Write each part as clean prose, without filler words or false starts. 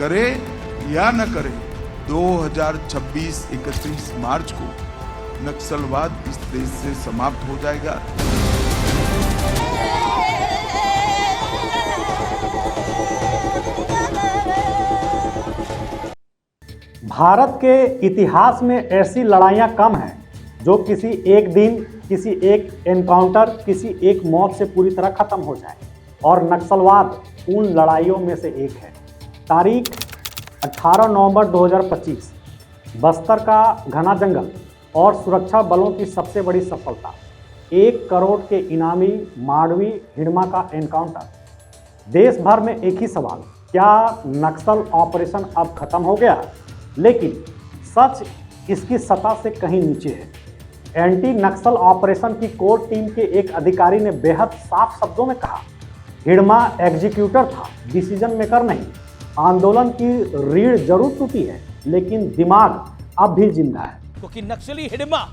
करे या न करे, 2026 31 मार्च को नक्सलवाद इस देश से समाप्त हो जाएगा। भारत के इतिहास में ऐसी लड़ाइयाँ कम हैं जो किसी एक दिन, किसी एक एनकाउंटर, किसी एक मौत से पूरी तरह खत्म हो जाए, और नक्सलवाद उन लड़ाइयों में से एक है। तारीख 18 नवंबर 2025, बस्तर का घना जंगल और सुरक्षा बलों की सबसे बड़ी सफलता, 1 करोड़ के इनामी मांडवी हिडमा का एनकाउंटर। देश भर में एक ही सवाल, क्या नक्सल ऑपरेशन अब खत्म हो गया? लेकिन सच इसकी सतह से कहीं नीचे है। एंटी नक्सल ऑपरेशन की कोर टीम के एक अधिकारी ने बेहद साफ शब्दों में कहा, हिडमा एग्जीक्यूटर था, डिसीजन मेकर नहीं। आंदोलन की रीढ़ जरूर टूटी है, लेकिन दिमाग अब भी जिंदा है, क्योंकि नक्सली हिडमा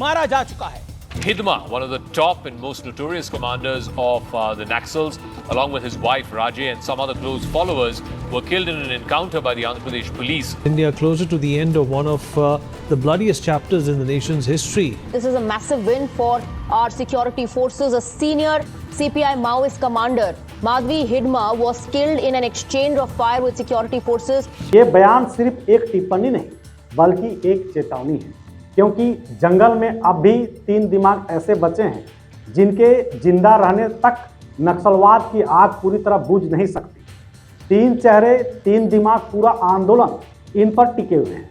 मारा जा चुका है। Hidma, one of the top and most notorious commanders of the Naxals, along with his wife Raje and some other close followers, were killed in an encounter by the Andhra Pradesh police. India closer to the end of one of the bloodiest chapters in the nation's history. This is a massive win for our security forces. A senior CPI Maoist commander, Madhvi Hidma, was killed in an exchange of fire with security forces. ये बयान सिर्फ एक टिप्पणी नहीं, बल्कि एक चेतावनी है, क्योंकि जंगल में अब भी 3 दिमाग ऐसे बचे हैं जिनके जिंदा रहने तक नक्सलवाद की आग पूरी तरह बुझ नहीं सकती। 3 चेहरे, 3 दिमाग, पूरा आंदोलन इन पर टिके हुए हैं।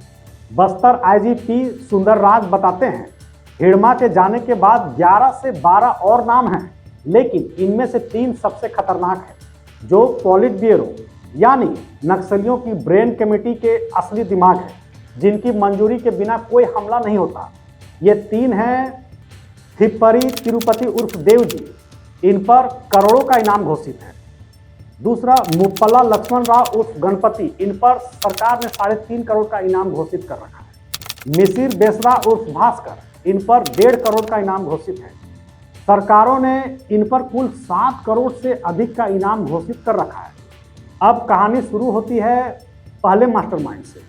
बस्तर आईजीपी सुंदर राज बताते हैं, हिडमा के जाने के बाद 11 से 12 और नाम हैं, लेकिन इनमें से 3 सबसे खतरनाक हैं, जो पॉलिट ब्यूरो यानी नक्सलियों की ब्रेन कमेटी के असली दिमाग हैं, जिनकी मंजूरी के बिना कोई हमला नहीं होता। ये 3 हैं थिप्परी तिरुपति उर्फ देव जी, इन पर करोड़ों का इनाम घोषित है। दूसरा मुप्पला लक्ष्मण राव उर्फ गणपति, इन पर सरकार ने 3.5 करोड़ का इनाम घोषित कर रखा है। मिसिर बेसरा उर्फ भास्कर, इन पर 1.5 करोड़ का इनाम घोषित है। सरकारों ने इन पर कुल 7 करोड़ से अधिक का इनाम घोषित कर रखा है। अब कहानी शुरू होती है पहले मास्टरमाइंड से,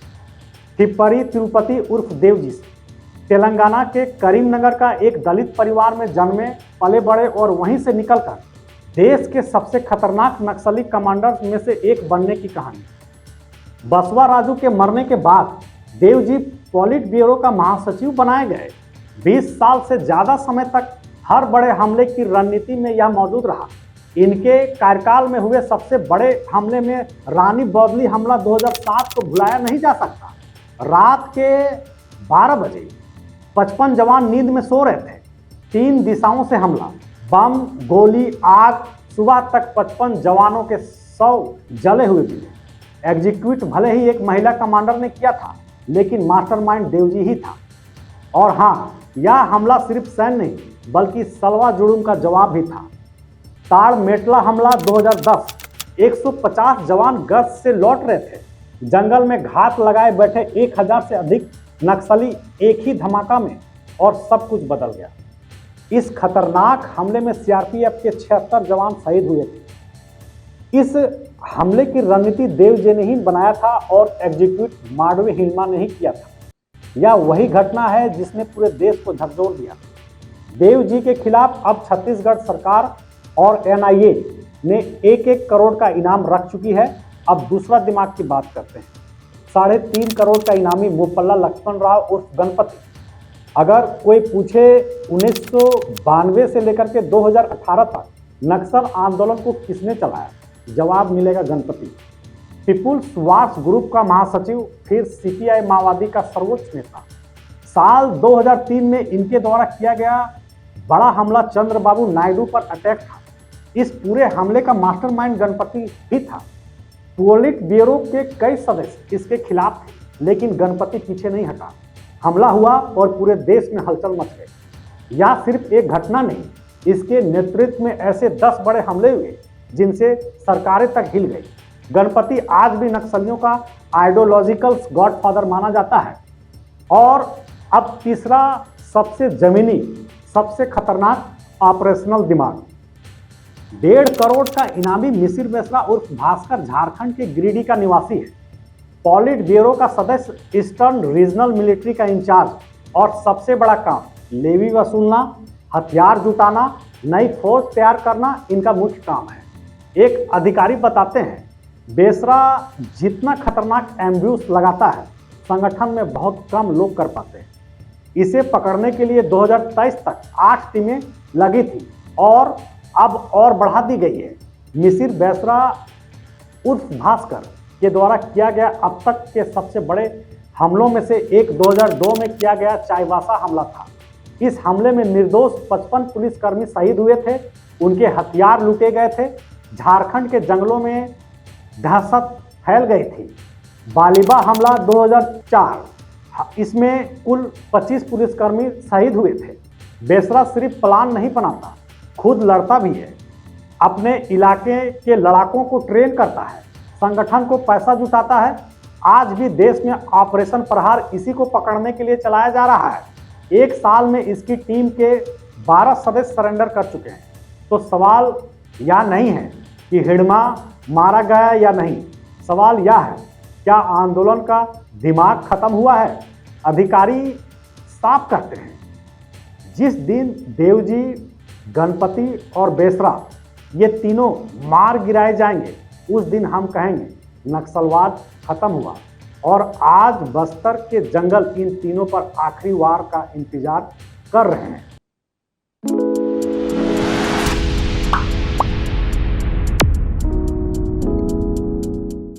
थिप्परी तिरुपति उर्फ देव जी से। तेलंगाना के करीमनगर का एक दलित परिवार में जन्मे, पले बड़े और वहीं से निकलकर देश के सबसे खतरनाक नक्सली कमांडर्स में से एक बनने की कहानी। बसवा राजू के मरने के बाद देव जी पॉलिट ब्यूरो का महासचिव बनाए गए। 20 साल से ज़्यादा समय तक हर बड़े हमले की रणनीति में यह मौजूद रहा। इनके कार्यकाल में हुए सबसे बड़े हमले में रानी बौदली हमला 2007 को भुलाया नहीं जा सकता। रात के 12 बजे 55 जवान नींद में सो रहे थे। 3 दिशाओं से हमला, बम, गोली, आग। सुबह तक 55 जवानों के 100 जले हुए मिले। एग्जीक्यूट भले ही एक महिला कमांडर ने किया था, लेकिन मास्टरमाइंड देवजी ही था। और हाँ, यह हमला सिर्फ सैन्य नहीं, बल्कि सलवा जुड़ूम का जवाब भी था। ताड़ मेटला हमला 2010, 150 जवान गश्त से लौट रहे थे। जंगल में घात लगाए बैठे 1000 से अधिक नक्सली एक ही धमाका में, और सब कुछ बदल गया। इस खतरनाक हमले में सीआरपीएफ के 76 जवान शहीद हुए थे। इस हमले की रणनीति देव जी ने ही बनाया था और एग्जीक्यूट मांडवी हिडमा ने ही किया था। यह वही घटना है जिसने पूरे देश को झकझोर दिया। देव जी के खिलाफ अब छत्तीसगढ़ सरकार और एनआईए ने 1-1 करोड़ का इनाम रख चुकी है। अब दूसरा दिमाग की बात करते हैं। 3.5 करोड़ का इनामी मुप्पला लक्ष्मण राव उर्फ गणपति। अगर कोई पूछे 1992 से लेकर के 2018 तक नक्सल आंदोलन को किसने चलाया, जवाब मिलेगा गणपति। पीपुल्स वार्स ग्रुप का महासचिव, फिर सीपीआई माओवादी का सर्वोच्च नेता। साल 2003 में इनके द्वारा किया गया बड़ा हमला चंद्रबाबू नायडू पर अटैक था। इस पूरे हमले का मास्टरमाइंड गणपति ही था। पॉलिट ब्यूरो के कई सदस्य इसके खिलाफ थे, लेकिन गणपति पीछे नहीं हटा। हमला हुआ और पूरे देश में हलचल मच गई। यह सिर्फ एक घटना नहीं, इसके नेतृत्व में ऐसे 10 बड़े हमले हुए जिनसे सरकारें तक हिल गई। गणपति आज भी नक्सलियों का आइडियोलॉजिकल गॉडफादर माना जाता है। और अब तीसरा सबसे जमीनी, सबसे खतरनाक ऑपरेशनल दिमाग, 1.5 करोड़ का इनामी मिसिर बेसरा उर्फ भास्कर झारखंड के गिरिडीह का निवासी है। पॉलिट ब्यूरो का सदस्य, ईस्टर्न रीजनल मिलिट्री का इंचार्ज और सबसे बड़ा काम लेवी वसूलना, हथियार जुटाना, नई फौज तैयार करना इनका मुख्य काम है। एक अधिकारी बताते हैं, बेसरा जितना खतरनाक एम्ब्यूस लगाता है संगठन में बहुत कम लोग कर पाते हैं। इसे पकड़ने के लिए 2023 तक 8 टीमें लगी थी और अब और बढ़ा दी गई है। मिसिर बेसरा उर्फ भास्कर के द्वारा किया गया अब तक के सबसे बड़े हमलों में से एक 2002 में किया गया चाईबासा हमला था। इस हमले में निर्दोष 55 पुलिसकर्मी शहीद हुए थे, उनके हथियार लूटे गए थे। झारखंड के जंगलों में दहशत फैल गई थी। बालिबा हमला 2004, इसमें कुल 25 पुलिसकर्मी शहीद हुए थे। बेसरा सिर्फ प्लान नहीं बनाता, खुद लड़ता भी है। अपने इलाके के लड़ाकों को ट्रेन करता है, संगठन को पैसा जुटाता है। आज भी देश में ऑपरेशन प्रहार इसी को पकड़ने के लिए चलाया जा रहा है। 1 साल में इसकी टीम के 12 सदस्य सरेंडर कर चुके हैं। तो सवाल यह नहीं है कि हिडमा मारा गया या नहीं, सवाल यह है क्या आंदोलन का दिमाग खत्म हुआ है। अधिकारी साफ कहते हैं, जिस दिन देवजी, गणपति और बेसरा ये तीनों मार गिराए जाएंगे उस दिन हम कहेंगे नक्सलवाद खत्म हुआ। और आज बस्तर के जंगल इन तीनों पर आखिरी वार का इंतजार कर रहे हैं।